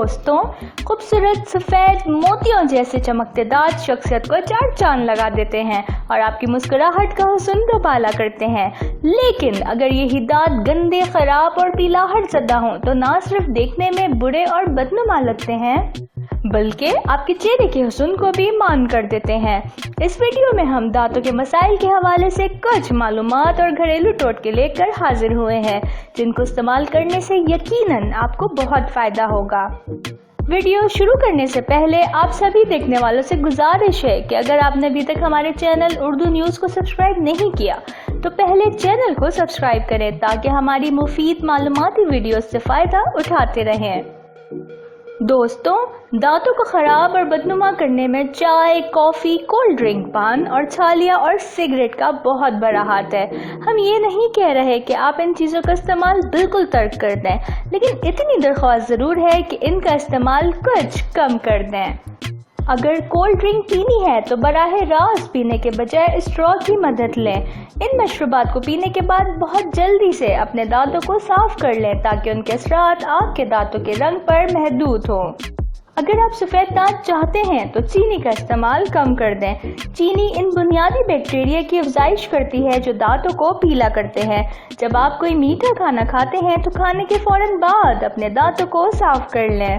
دوستوں، خوبصورت سفید موتیوں جیسے چمکتے دانت شخصیت کو چار چاند لگا دیتے ہیں اور آپ کی مسکراہٹ کا حسن دوبالا کرتے ہیں، لیکن اگر یہی دانت گندے، خراب اور پیلاہٹ زدہ ہوں تو نہ صرف دیکھنے میں برے اور بدنما لگتے ہیں بلکہ آپ کے چہرے کے حسن کو بھی مان کر دیتے ہیں۔ اس ویڈیو میں ہم دانتوں کے مسائل کے حوالے سے کچھ معلومات اور گھریلو ٹوٹکے لے کر حاضر ہوئے ہیں جن کو استعمال کرنے سے یقیناً آپ کو بہت فائدہ ہوگا۔ ویڈیو شروع کرنے سے پہلے آپ سبھی دیکھنے والوں سے گزارش ہے کہ اگر آپ نے ابھی تک ہمارے چینل اردو نیوز کو سبسکرائب نہیں کیا تو پہلے چینل کو سبسکرائب کریں تاکہ ہماری مفید معلوماتی ویڈیوز سے فائدہ اٹھاتے رہیں۔ دوستوں، دانتوں کو خراب اور بدنما کرنے میں چائے، کافی، کولڈ ڈرنک، پان اور چھالیاں اور سگریٹ کا بہت بڑا ہاتھ ہے۔ ہم یہ نہیں کہہ رہے کہ آپ ان چیزوں کا استعمال بالکل ترک کر دیں، لیکن اتنی درخواست ضرور ہے کہ ان کا استعمال کچھ کم کر دیں۔ اگر کولڈ ڈرنک پینی ہے تو براہ راست پینے کے بجائے اسٹرا کی مدد لیں۔ ان مشروبات کو پینے کے بعد بہت جلدی سے اپنے دانتوں کو صاف کر لیں تاکہ ان کے اثرات آپ کے دانتوں کے رنگ پر محدود ہوں۔ اگر آپ سفید دانت چاہتے ہیں تو چینی کا استعمال کم کر دیں۔ چینی ان بنیادی بیکٹیریا کی افزائش کرتی ہے جو دانتوں کو پیلا کرتے ہیں۔ جب آپ کوئی میٹھا کھانا کھاتے ہیں تو کھانے کے فوراً بعد اپنے دانتوں کو صاف کر لیں۔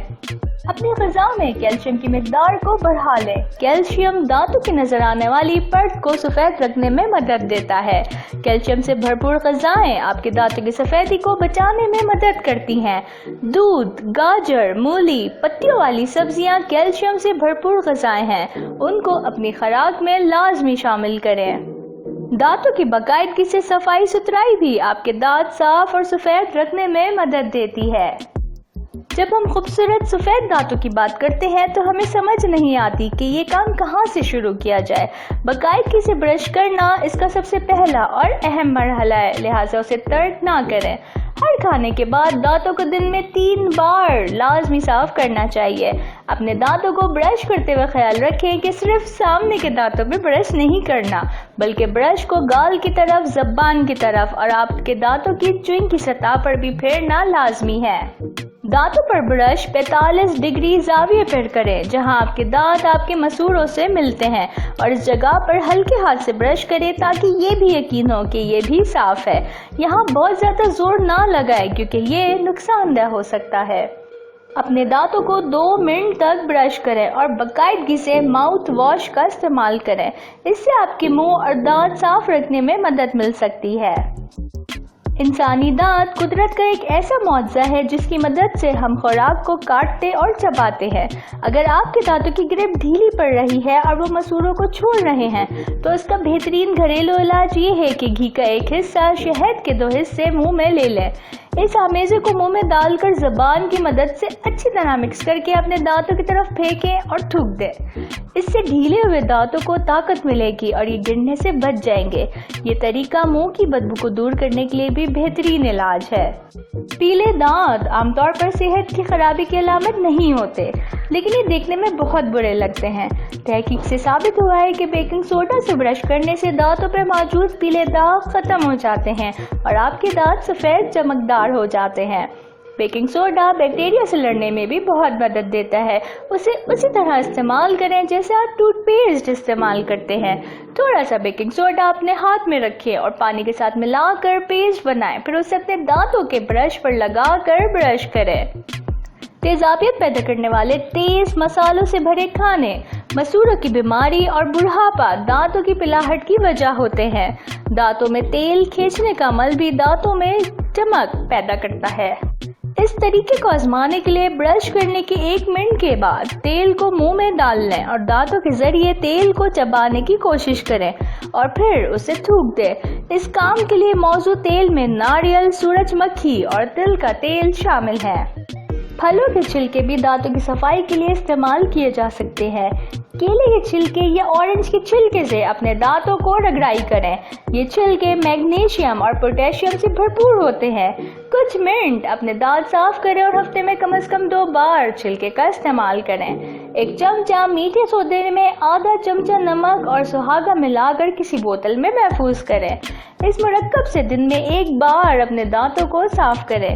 اپنی غذا میں کیلشیم کی مقدار کو بڑھا لیں۔ کیلشیم دانتوں کی نظر آنے والی پرت کو سفید رکھنے میں مدد دیتا ہے۔ کیلشیم سے بھرپور غذائیں آپ کے دانتوں کی سفیدی کو بچانے میں مدد کرتی ہیں۔ دودھ، گاجر، مولی، پتیوں والی سبزیاں کیلشیم سے بھرپور غذائیں ہیں، ان کو اپنی خوراک میں لازمی شامل کریں۔ دانتوں کی باقاعدگی سے صفائی ستھرائی بھی آپ کے دانت صاف اور سفید رکھنے میں مدد دیتی ہے۔ جب ہم خوبصورت سفید دانتوں کی بات کرتے ہیں تو ہمیں سمجھ نہیں آتی کہ یہ کام کہاں سے شروع کیا جائے۔ باقاعدگی سے برش کرنا اس کا سب سے پہلا اور اہم مرحلہ ہے، لہٰذا اسے ترک نہ کریں۔ ہر کھانے کے بعد دانتوں کو دن میں 3 بار لازمی صاف کرنا چاہیے۔ اپنے دانتوں کو برش کرتے ہوئے خیال رکھیں کہ صرف سامنے کے دانتوں پہ برش نہیں کرنا بلکہ برش کو گال کی طرف، زبان کی طرف اور آپ کے دانتوں کی چوئنگ کی سطح پر بھی پھیرنا لازمی ہے۔ دانتوں پر برش 45 ڈگری زاویے پر کریں جہاں آپ کے دانت آپ کے مسوڑوں سے ملتے ہیں، اور اس جگہ پر ہلکے ہاتھ سے برش کریں تاکہ یہ بھی یقین ہو کہ یہ بھی صاف ہے۔ یہاں بہت زیادہ زور نہ لگائیں کیونکہ یہ نقصان دہ ہو سکتا ہے۔ اپنے دانتوں کو 2 منٹ تک برش کریں اور باقاعدگی سے ماؤتھ واش کا استعمال کریں۔ اس سے آپ کے منہ اور دانت صاف رکھنے میں مدد مل سکتی ہے۔ انسانی دانت قدرت کا ایک ایسا معجزہ ہے جس کی مدد سے ہم خوراک کو کاٹتے اور چباتے ہیں۔ اگر آپ کے دانتوں کی گرپ ڈھیلی پڑ رہی ہے اور وہ مسوڑوں کو چھوڑ رہے ہیں تو اس کا بہترین گھریلو علاج یہ ہے کہ گھی کا ایک حصہ شہد کے 2 حصے منہ میں لے لیں۔ اس آمیزے کو منہ میں ڈال کر زبان کی مدد سے اچھی طرح مکس کر کے اپنے دانتوں کی طرف پھینکیں اور تھوک دیں۔ اس سے ڈھیلے ہوئے دانتوں کو طاقت ملے گی اور یہ گرنے سے بچ جائیں گے۔ یہ طریقہ منہ کی بدبو کو دور کرنے کے لیے بھی بہترین علاج ہے۔ پیلے دانت عام طور پر صحت کی خرابی کی علامت نہیں ہوتے، لیکن یہ دیکھنے میں بہت برے لگتے ہیں۔ تحقیق سے ثابت ہوا ہے کہ بیکنگ سوڈا سے برش کرنے سے دانتوں پر موجود پیلے داغ ختم ہو جاتے ہیں اور آپ کے دانت سفید چمکدار ہو جاتے ہیں۔ بیکنگ سوڈا بیکٹیریا سے لڑنے میں بھی بہت مدد دیتا ہے۔ اسے اسی طرح استعمال کریں جیسے آپ ٹوتھ پیسٹ استعمال کرتے ہیں۔ تھوڑا سا بیکنگ سوڈا اپنے ہاتھ میں رکھیں اور پانی کے ساتھ ملا کر پیسٹ بنائیں، پھر اسے اپنے دانتوں کے برش پر لگا کر برش کریں۔ تیزابیت پیدا کرنے والے تیز مسالوں سے بھرے کھانے، مسوڑوں کی بیماری اور بڑھاپا دانتوں کی پلاہٹ کی وجہ ہوتے ہیں۔ دانتوں میں تیل کھینچنے کا عمل بھی دانتوں میں چمک پیدا کرتا ہے۔ اس طریقے کو آزمانے کے لیے برش کرنے کے 1 منٹ کے بعد تیل کو منہ میں ڈال لیں اور دانتوں کے ذریعے تیل کو چبانے کی کوشش کریں اور پھر اسے تھوک دیں۔ اس کام کے لیے موزوں تیل میں ناریل، سورج مکھی اور تل کا تیل شامل ہے۔ پھلوں کے چھلکے بھی دانتوں کی صفائی کے لیے استعمال کیے جا سکتے ہیں۔ کیلے کے چھلکے یا اورنج کے چھلکے سے اپنے دانتوں کو رگڑائی کریں۔ یہ چھلکے میگنیشیم اور پوٹیشیم سے بھرپور ہوتے ہیں۔ کچھ منٹ اپنے دانت صاف کریں اور ہفتے میں کم از کم 2 بار چھلکے کا استعمال کریں۔ 1 چمچہ میٹھے سوڈے میں آدھا چمچہ نمک اور سہاگا ملا کر کسی بوتل میں محفوظ کریں۔ اس مرکب سے دن میں 1 بار اپنے دانتوں کو صاف کریں۔